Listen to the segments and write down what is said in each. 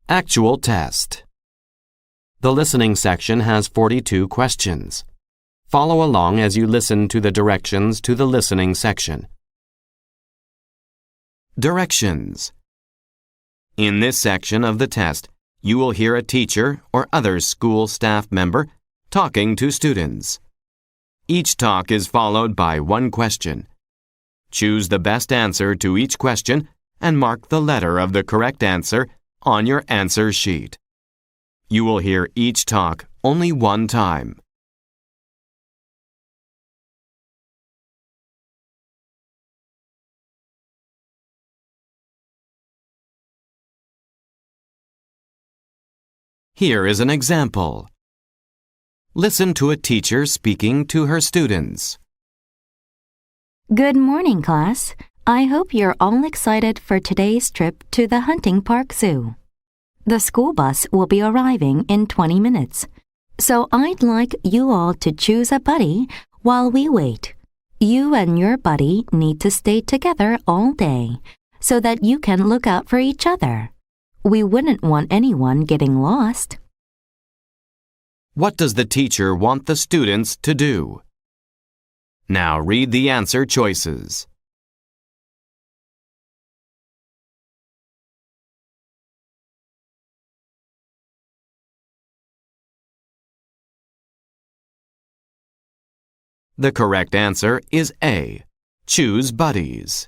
Actual test. The listening section has 42 questions. Follow along as you listen to the directions to the listening section. Directions. In this section of the test, you will hear a teacher or other school staff member talking to students. Each talk is followed by one question. Choose the best answer to each question and mark the letter of the correct answer on your answer sheet. You will hear each talk only one time. Here is an example. Listen to a teacher speaking to her students. Good morning, class. I hope you're all excited for today's trip to the Hunting Park Zoo. The school bus will be arriving in 20 minutes, so I'd like you all to choose a buddy while we wait. You and your buddy need to stay together all day so that you can look out for each other. We wouldn't want anyone getting lost. What does the teacher want the students to do? Now read the answer choices. The correct answer is A. Choose buddies.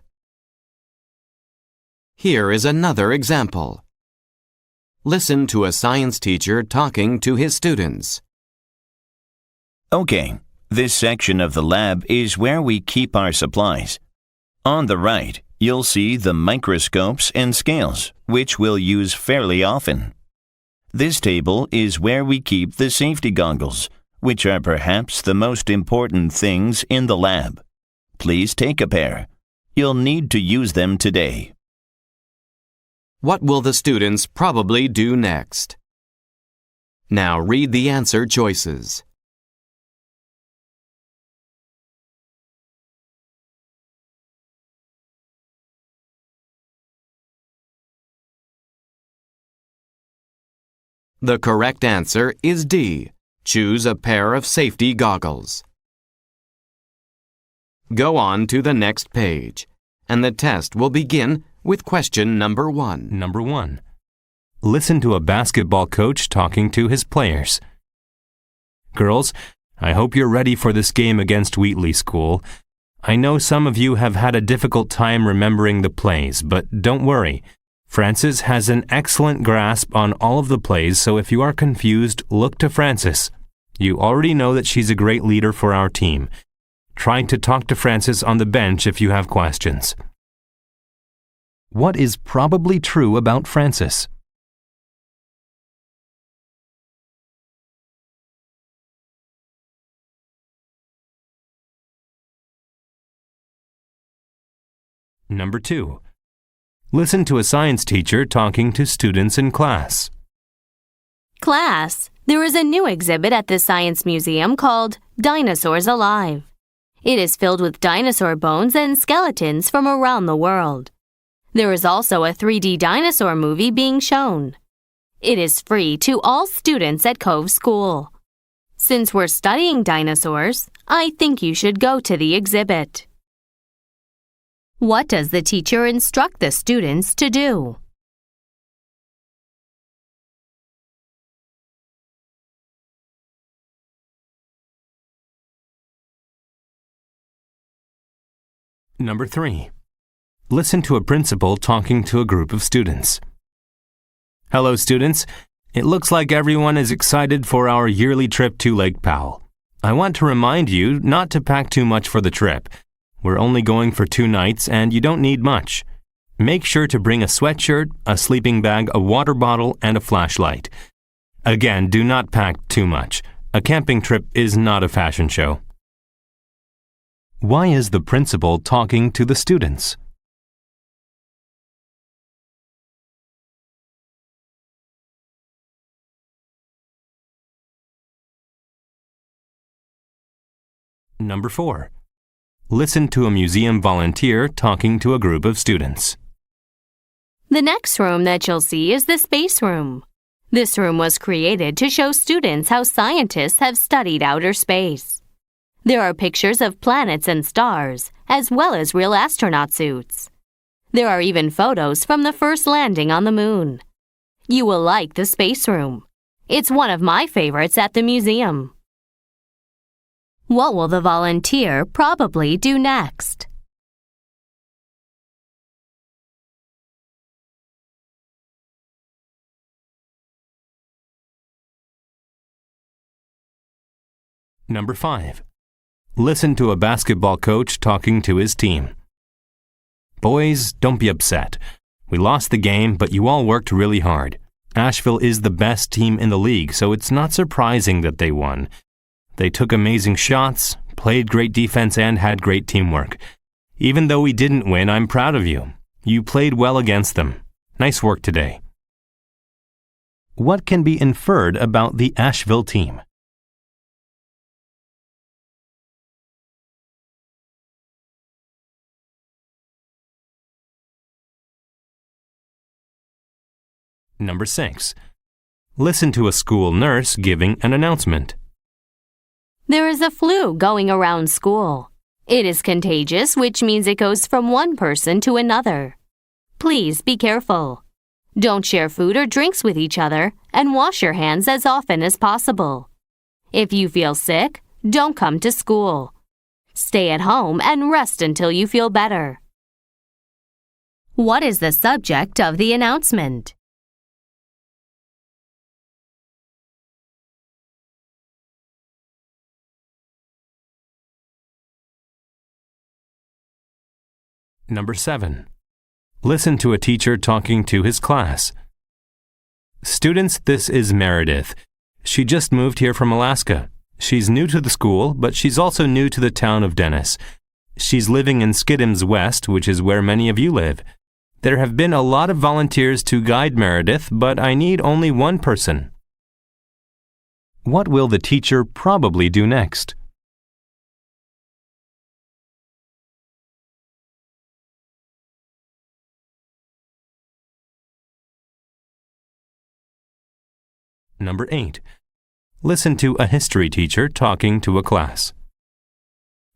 Here is another example. Listen to a science teacher talking to his students. Okay, this section of the lab is where we keep our supplies. On the right, you'll see the microscopes and scales, which we'll use fairly often. This table is where we keep the safety goggles, which are perhaps the most important things in the lab. Please take a pair. You'll need to use them today. What will the students probably do next? Now read the answer choices. The correct answer is D. Choose a pair of safety goggles. Go on to the next page, and the test will begin with question number 1. Number 1. Listen to a basketball coach talking to his players. Girls, I hope you're ready for this game against Wheatley School. I know some of you have had a difficult time remembering the plays, but don't worry. Frances has an excellent grasp on all of the plays, so if you are confused, look to Frances. You already know that she's a great leader for our team. Try to talk to Frances on the bench if you have questions. What is probably true about Frances? Number 2. Listen to a science teacher talking to students in class. Class, there is a new exhibit at the Science Museum called Dinosaurs Alive. It is filled with dinosaur bones and skeletons from around the world. There is also a 3D dinosaur movie being shown. It is free to all students at Cove School. Since we're studying dinosaurs, I think you should go to the exhibit. What does the teacher instruct the students to do? Number 3. Listen to a principal talking to a group of students. Hello, students. It looks like everyone is excited for our yearly trip to Lake Powell. I want to remind you not to pack too much for the trip. We're only going for 2 nights and you don't need much. Make sure to bring a sweatshirt, a sleeping bag, a water bottle, and a flashlight. Again, do not pack too much. A camping trip is not a fashion show. Why is the principal talking to the students? Number 4. Listen to a museum volunteer talking to a group of students. The next room that you'll see is the space room. This room was created to show students how scientists have studied outer space. There are pictures of planets and stars, as well as real astronaut suits. There are even photos from the first landing on the moon. You will like the space room. It's one of my favorites at the museum. What will the volunteer probably do next? Number 5. Listen to a basketball coach talking to his team. Boys, don't be upset. We lost the game, but you all worked really hard. Asheville is the best team in the league, so it's not surprising that they won. They took amazing shots, played great defense, and had great teamwork. Even though we didn't win, I'm proud of you. You played well against them. Nice work today. What can be inferred about the Asheville team? Number 6. Listen to a school nurse giving an announcement. There is a flu going around school. It is contagious, which means it goes from one person to another. Please be careful. Don't share food or drinks with each other, and wash your hands as often as possible. If you feel sick, don't come to school. Stay at home and rest until you feel better. What is the subject of the announcement? Number 7. Listen to a teacher talking to his class. Students, this is Meredith. She just moved here from Alaska. She's new to the school, but she's also new to the town of Dennis. She's living in Skidam's West, which is where many of you live. There have been a lot of volunteers to guide Meredith, but I need only one person. What will the teacher probably do next? Number 8. Listen to a history teacher talking to a class.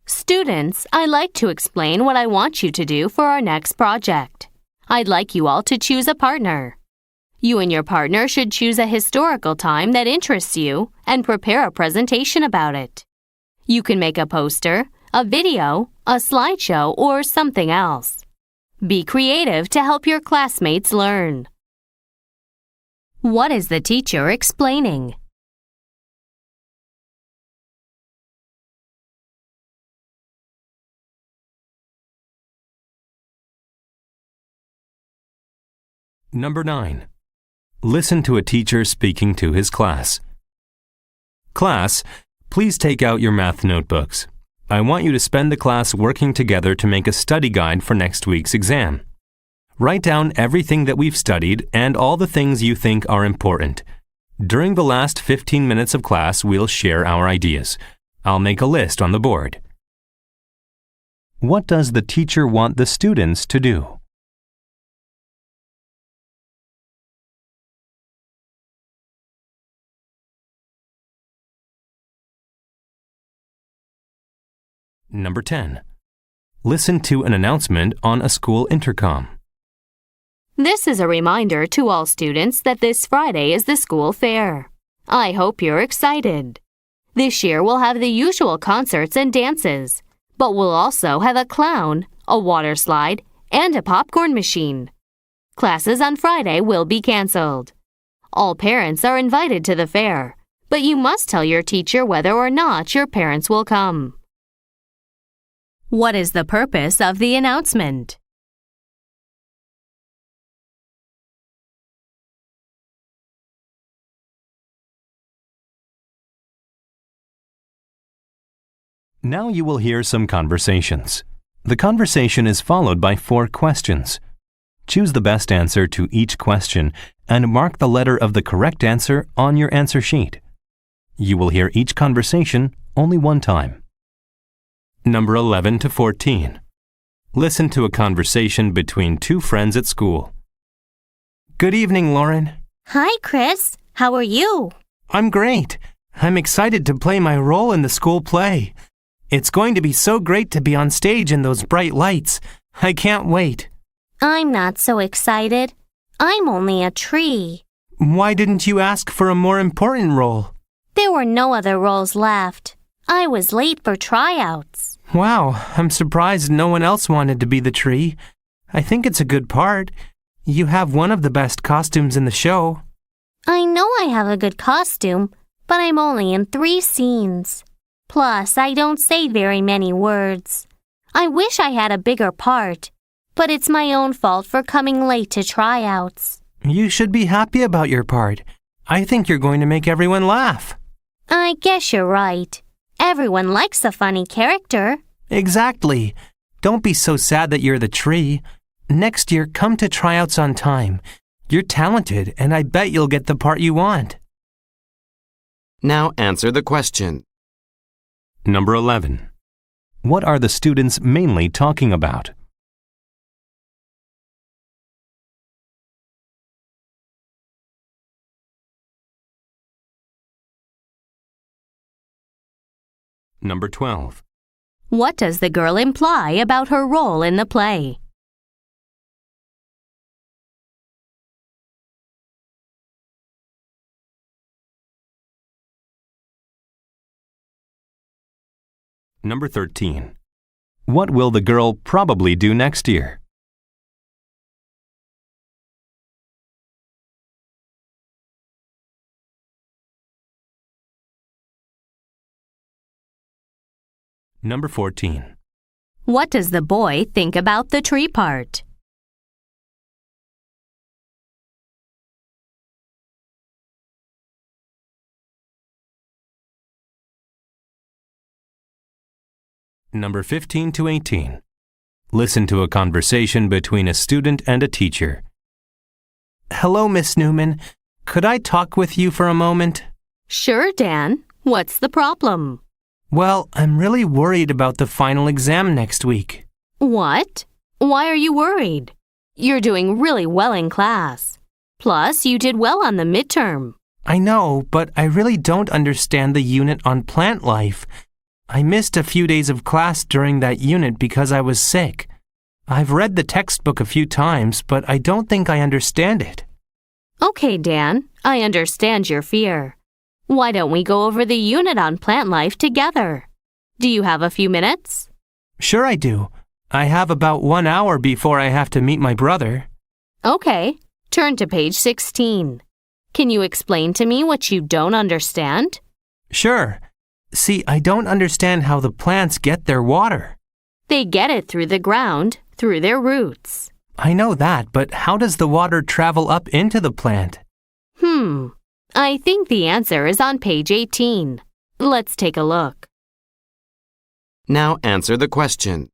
Students, I'd like to explain what I want you to do for our next project. I'd like you all to choose a partner. You and your partner should choose a historical time that interests you and prepare a presentation about it. You can make a poster, a video, a slideshow, or something else. Be creative to help your classmates learn. What is the teacher explaining? Number 9. Listen to a teacher speaking to his class. Class, please take out your math notebooks. I want you to spend the class working together to make a study guide for next week's exam. Write down everything that we've studied and all the things you think are important. During the last 15 minutes of class, we'll share our ideas. I'll make a list on the board. What does the teacher want the students to do? Number 10. Listen to an announcement on a school intercom. This is a reminder to all students that this Friday is the school fair. I hope you're excited. This year we'll have the usual concerts and dances, but we'll also have a clown, a water slide, and a popcorn machine. Classes on Friday will be canceled. All parents are invited to the fair, but you must tell your teacher whether or not your parents will come. What is the purpose of the announcement? Now you will hear some conversations. The conversation is followed by 4 questions. Choose the best answer to each question and mark the letter of the correct answer on your answer sheet. You will hear each conversation only one time. Number 11 to 14. Listen to a conversation between 2 friends at school. Good evening, Lauren. Hi, Chris. How are you? I'm great. I'm excited to play my role in the school play. It's going to be so great to be on stage in those bright lights. I can't wait. I'm not so excited. I'm only a tree. Why didn't you ask for a more important role? There were no other roles left. I was late for tryouts. Wow, I'm surprised no one else wanted to be the tree. I think it's a good part. You have one of the best costumes in the show. I know I have a good costume, but I'm only in 3 scenes. Plus, I don't say very many words. I wish I had a bigger part, but it's my own fault for coming late to tryouts. You should be happy about your part. I think you're going to make everyone laugh. I guess you're right. Everyone likes a funny character. Exactly. Don't be so sad that you're the tree. Next year, come to tryouts on time. You're talented, and I bet you'll get the part you want. Now answer the question. Number 11. What are the students mainly talking about? Number 12. What does the girl imply about her role in the play? Number 13. What will the girl probably do next year? Number 14. What does the boy think about the tree part? Number 15 to 18. Listen to a conversation between a student and a teacher. Hello, Miss Newman. Could I talk with you for a moment? Sure, Dan. What's the problem? Well, I'm really worried about the final exam next week. What? Why are you worried? You're doing really well in class. Plus, you did well on the midterm. I know, but I really don't understand the unit on plant life. I missed a few days of class during that unit because I was sick. I've read the textbook a few times, but I don't think I understand it. Okay, Dan, I understand your fear. Why don't we go over the unit on plant life together? Do you have a few minutes? Sure I do. I have about 1 hour before I have to meet my brother. Okay, turn to page 16. Can you explain to me what you don't understand? Sure. See, I don't understand how the plants get their water. They get it through the ground, through their roots. I know that, but how does the water travel up into the plant? I think the answer is on page 18. Let's take a look. Now answer the question.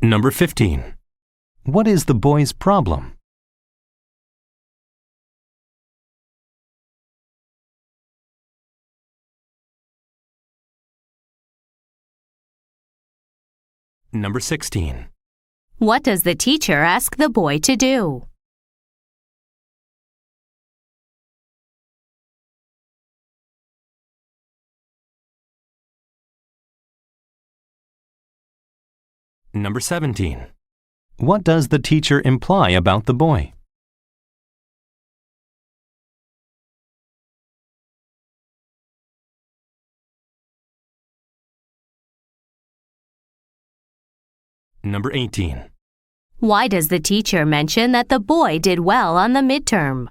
Number 15. What is the boy's problem? Number 16. What does the teacher ask the boy to do? Number 17. What does the teacher imply about the boy? Number 18. Why does the teacher mention that the boy did well on the midterm?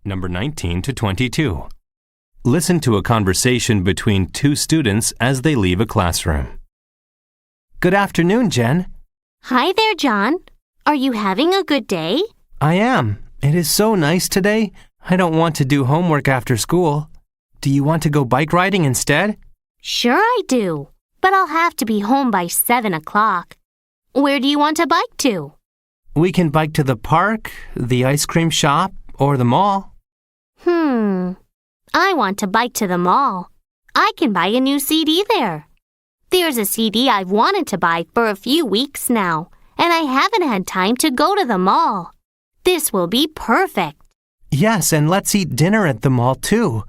Number 19 to 22. Listen to a conversation between two students as they leave a classroom. Good afternoon, Jen. Hi there, John. Are you having a good day? I am. It is so nice today. I don't want to do homework after school. Do you want to go bike riding instead? Sure I do, but I'll have to be home by 7 o'clock. Where do you want to bike to? We can bike to the park, the ice cream shop, or the mall. I want to bike to the mall. I can buy a new CD there. There's a CD I've wanted to buy for a few weeks now, and I haven't had time to go to the mall. This will be perfect. Yes, and let's eat dinner at the mall too.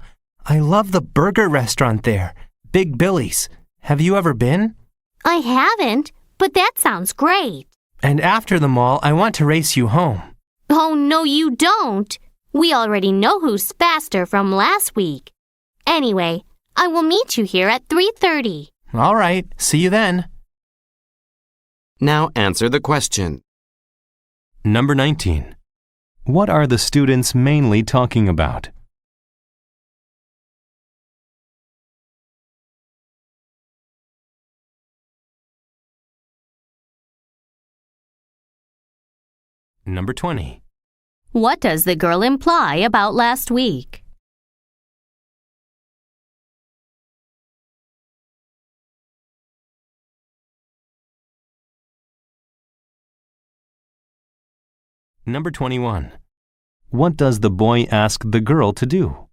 I love the burger restaurant there, Big Billy's. Have you ever been? I haven't, but that sounds great. And after the mall, I want to race you home. Oh, no, you don't. We already know who's faster from last week. Anyway, I will meet you here at 3:30. All right, see you then. Now answer the question. Number 19. What are the students mainly talking about? Number 20. What does the girl imply about last week? Number 21. What does the boy ask the girl to do?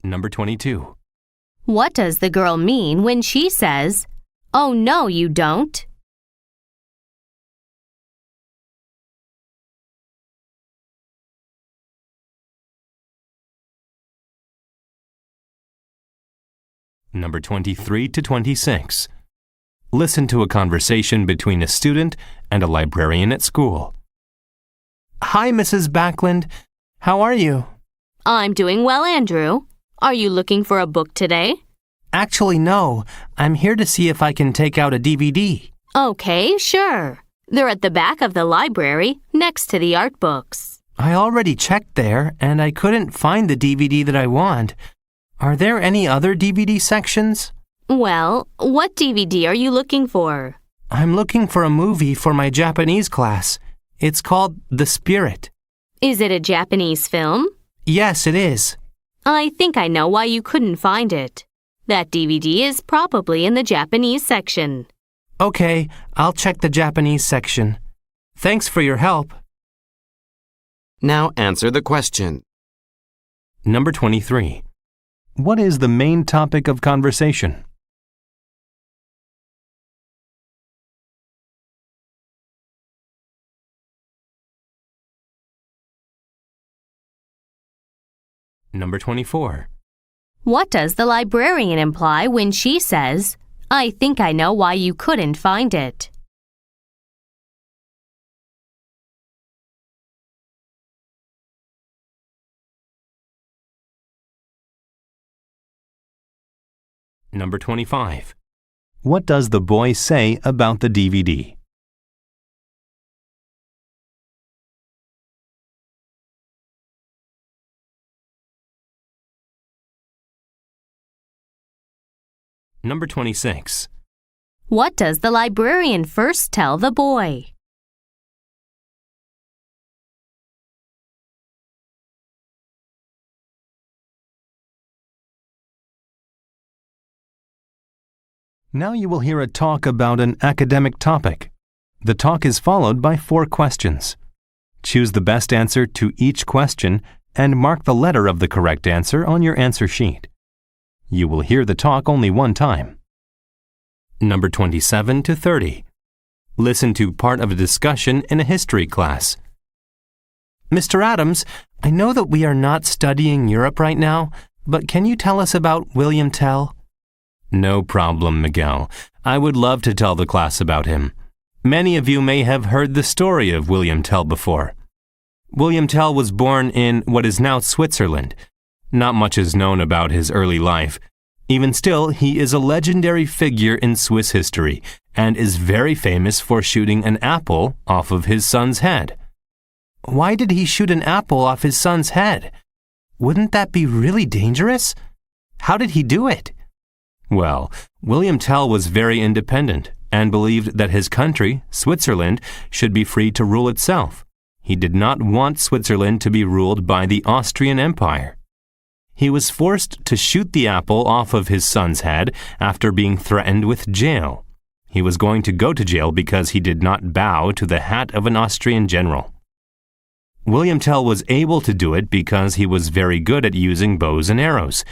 Number 22. What does the girl mean when she says, "Oh, no, you don't"? Number 23 to 26. Listen to a conversation between a student and a librarian at school. Hi, Mrs. Backlund. How are you? I'm doing well, Andrew. Are you looking for a book today? Actually, no. I'm here to see if I can take out a DVD. Okay, sure. They're at the back of the library, next to the art books. I already checked there, and I couldn't find the DVD that I want. Are there any other DVD sections? Well, what DVD are you looking for? I'm looking for a movie for my Japanese class. It's called The Spirit. Is it a Japanese film? Yes, it is. I think I know why you couldn't find it. That DVD is probably in the Japanese section. Okay, I'll check the Japanese section. Thanks for your help. Now answer the question. Number 23. What is the main topic of conversation? Number 24. What does the librarian imply when she says, "I think I know why you couldn't find it"? Number 25. What does the boy say about the DVD? Number 26. What does the librarian first tell the boy? Now you will hear a talk about an academic topic. The talk is followed by 4 questions. Choose the best answer to each question and mark the letter of the correct answer on your answer sheet. You will hear the talk only one time. Number 27 to 30. Listen to part of a discussion in a history class. Mr. Adams, I know that we are not studying Europe right now, but can you tell us about William Tell? No problem, Miguel. I would love to tell the class about him. Many of you may have heard the story of William Tell before. William Tell was born in what is now Switzerland. Not much is known about his early life. Even still, he is a legendary figure in Swiss history and is very famous for shooting an apple off of his son's head. Why did he shoot an apple off his son's head? Wouldn't that be really dangerous? How did he do it? Well, William Tell was very independent and believed that his country, Switzerland, should be free to rule itself. He did not want Switzerland to be ruled by the Austrian Empire. He was forced to shoot the apple off of his son's head after being threatened with jail. He was going to go to jail because he did not bow to the hat of an Austrian general. William Tell was able to do it because he was very good at using bows and arrows.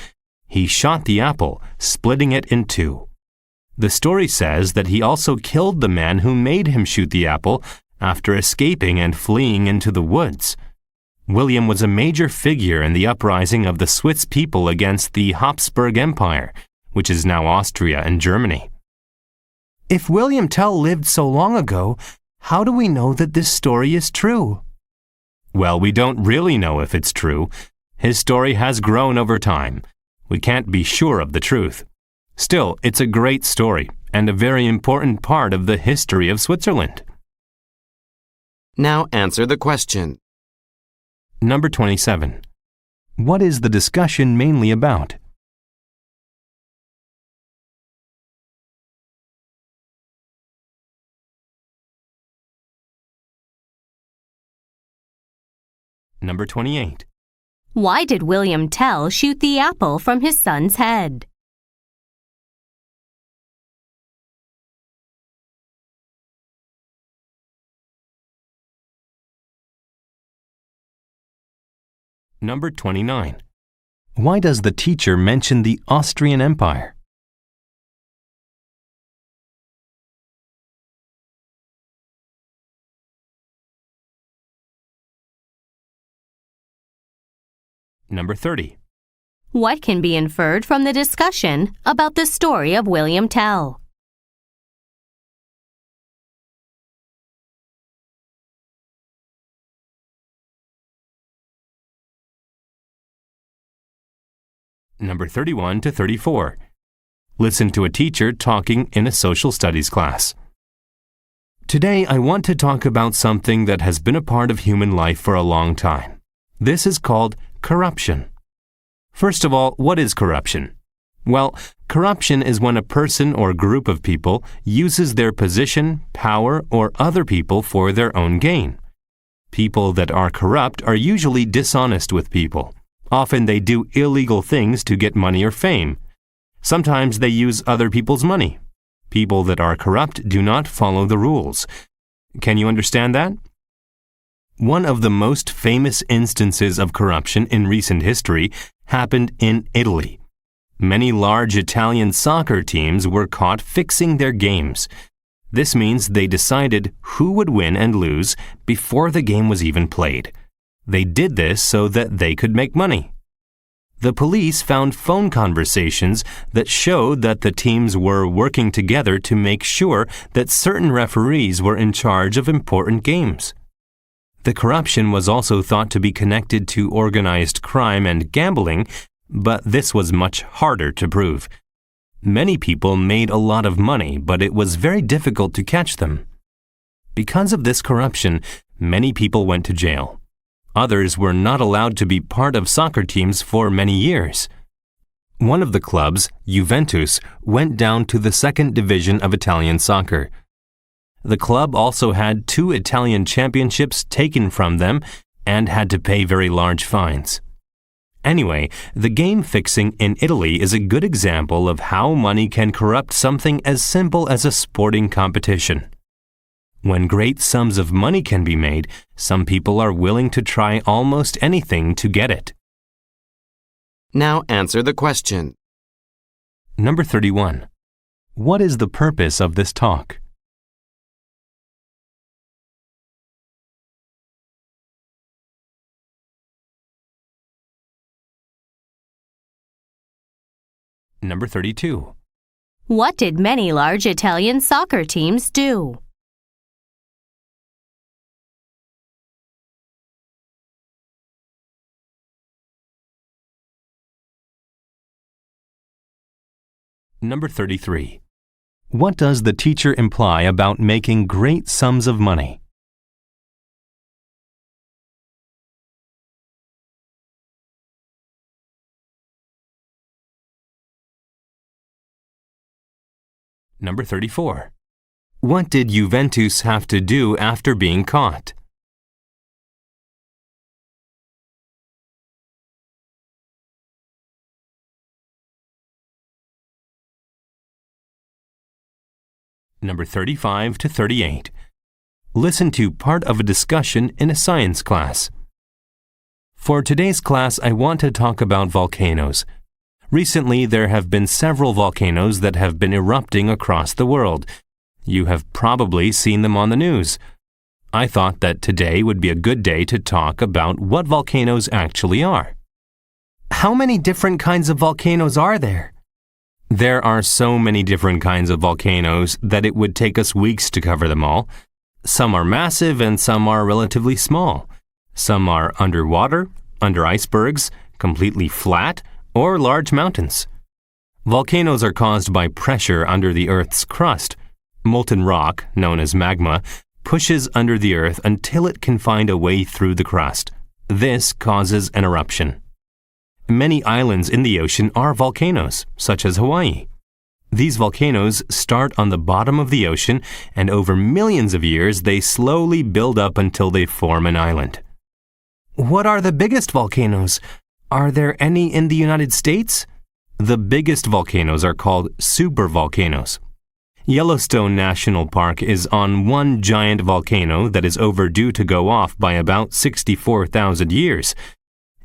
He shot the apple, splitting it in two. The story says that he also killed the man who made him shoot the apple after escaping and fleeing into the woods. William was a major figure in the uprising of the Swiss people against the Habsburg Empire, which is now Austria and Germany. If William Tell lived so long ago, how do we know that this story is true? Well, we don't really know if it's true. His story has grown over time. We can't be sure of the truth. Still, it's a great story and a very important part of the history of Switzerland. Now answer the question. Number 27. What is the discussion mainly about? Number 28. Why did William Tell shoot the apple from his son's head? Number 29. Why does the teacher mention the Austrian Empire? Number 30. What can be inferred from the discussion about the story of William Tell? Number 31 to 34. Listen to a teacher talking in a social studies class. Today, I want to talk about something that has been a part of human life for a long time. This is called corruption. First of all, what is corruption? Well, corruption is when a person or group of people uses their position, power, or other people for their own gain. People that are corrupt are usually dishonest with people. Often they do illegal things to get money or fame. Sometimes they use other people's money. People that are corrupt do not follow the rules. Can you understand that? One of the most famous instances of corruption in recent history happened in Italy. Many large Italian soccer teams were caught fixing their games. This means they decided who would win and lose before the game was even played. They did this so that they could make money. The police found phone conversations that showed that the teams were working together to make sure that certain referees were in charge of important games. The corruption was also thought to be connected to organized crime and gambling, but this was much harder to prove. Many people made a lot of money, but it was very difficult to catch them. Because of this corruption, many people went to jail. Others were not allowed to be part of soccer teams for many years. One of the clubs, Juventus, went down to the second division of Italian soccer. The club also had 2 Italian championships taken from them and had to pay very large fines. Anyway, the game fixing in Italy is a good example of how money can corrupt something as simple as a sporting competition. When great sums of money can be made, some people are willing to try almost anything to get it. Now answer the question. Number 31. What is the purpose of this talk? Number 32. What did many large Italian soccer teams do? Number 33. What does the teacher imply about making great sums of money? Number 34. What did Juventus have to do after being caught? Number 35 to 38. Listen to part of a discussion in a science class. For today's class, I want to talk about volcanoes. Recently, there have been several volcanoes that have been erupting across the world. You have probably seen them on the news. I thought that today would be a good day to talk about what volcanoes actually are. How many different kinds of volcanoes are there? There are so many different kinds of volcanoes that it would take us weeks to cover them all. Some are massive and some are relatively small. Some are underwater, under icebergs, completely flat, or large mountains. Volcanoes are caused by pressure under the Earth's crust. Molten rock, known as magma, pushes under the Earth until it can find a way through the crust. This causes an eruption. Many islands in the ocean are volcanoes, such as Hawaii. These volcanoes start on the bottom of the ocean, and over millions of years they slowly build up until they form an island. What are the biggest volcanoes? Are there any in the United States? The biggest volcanoes are called supervolcanoes. Yellowstone National Park is on one giant volcano that is overdue to go off by about 64,000 years.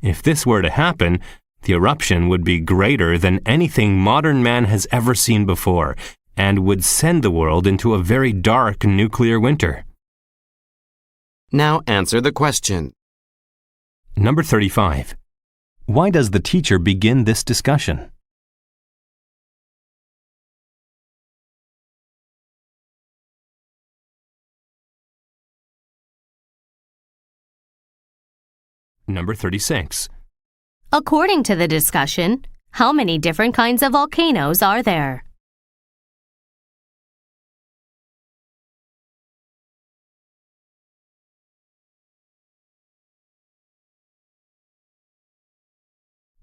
If this were to happen, the eruption would be greater than anything modern man has ever seen before and would send the world into a very dark nuclear winter. Now answer the question. Number 35. Why does the teacher begin this discussion? Number 36. According to the discussion, how many different kinds of volcanoes are there?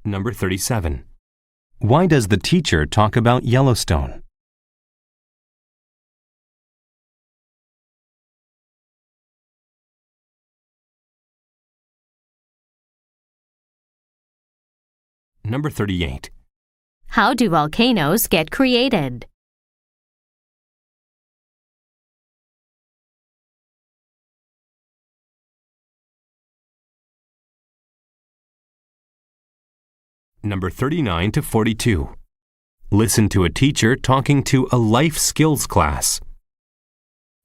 Number 37. Why does the teacher talk about Yellowstone? Number 38. How do volcanoes get created? Number 39 to 42. Listen to a teacher talking to a life skills class.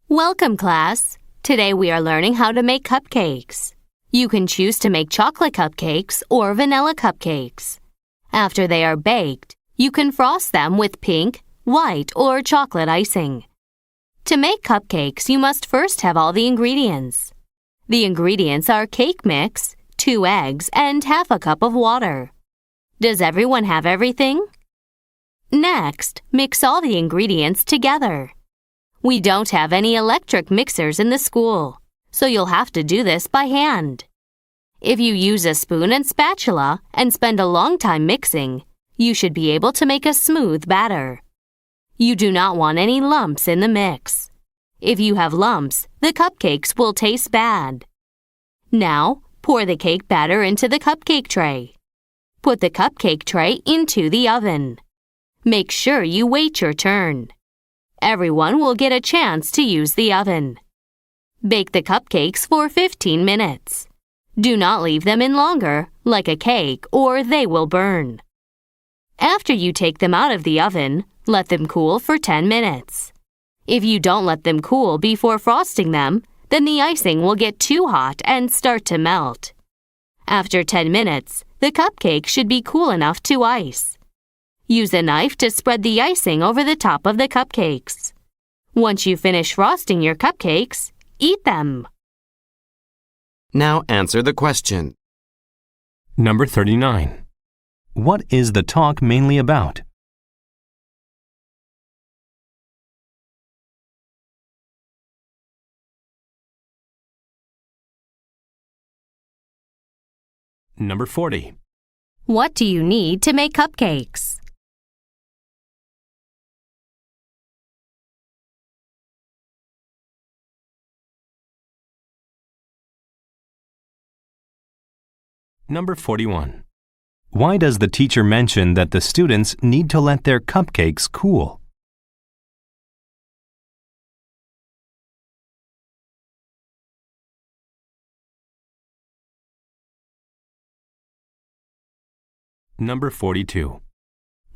Welcome, class. Today we are learning how to make cupcakes. You can choose to make chocolate cupcakes or vanilla cupcakes. After they are baked, you can frost them with pink, white, or chocolate icing. To make cupcakes, you must first have all the ingredients. The ingredients are cake mix, 2 eggs, and half a cup of water. Does everyone have everything? Next, mix all the ingredients together. We don't have any electric mixers in the school, so you'll have to do this by hand. If you use a spoon and spatula and spend a long time mixing, you should be able to make a smooth batter. You do not want any lumps in the mix. If you have lumps, the cupcakes will taste bad. Now, pour the cake batter into the cupcake tray. Put the cupcake tray into the oven. Make sure you wait your turn. Everyone will get a chance to use the oven. Bake the cupcakes for 15 minutes. Do not leave them in longer, like a cake, or they will burn. After you take them out of the oven, let them cool for 10 minutes. If you don't let them cool before frosting them, then the icing will get too hot and start to melt. After 10 minutes, the cupcake should be cool enough to ice. Use a knife to spread the icing over the top of the cupcakes. Once you finish frosting your cupcakes, eat them. Now answer the question. Number 39. What is the talk mainly about? Number 40. What do you need to make cupcakes? Number 41. Why does the teacher mention that the students need to let their cupcakes cool? Number 42.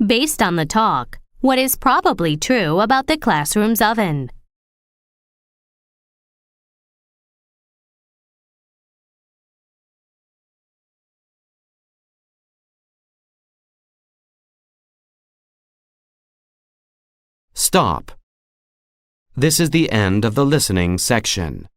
Based on the talk, what is probably true about the classroom's oven? Stop. This is the end of the listening section.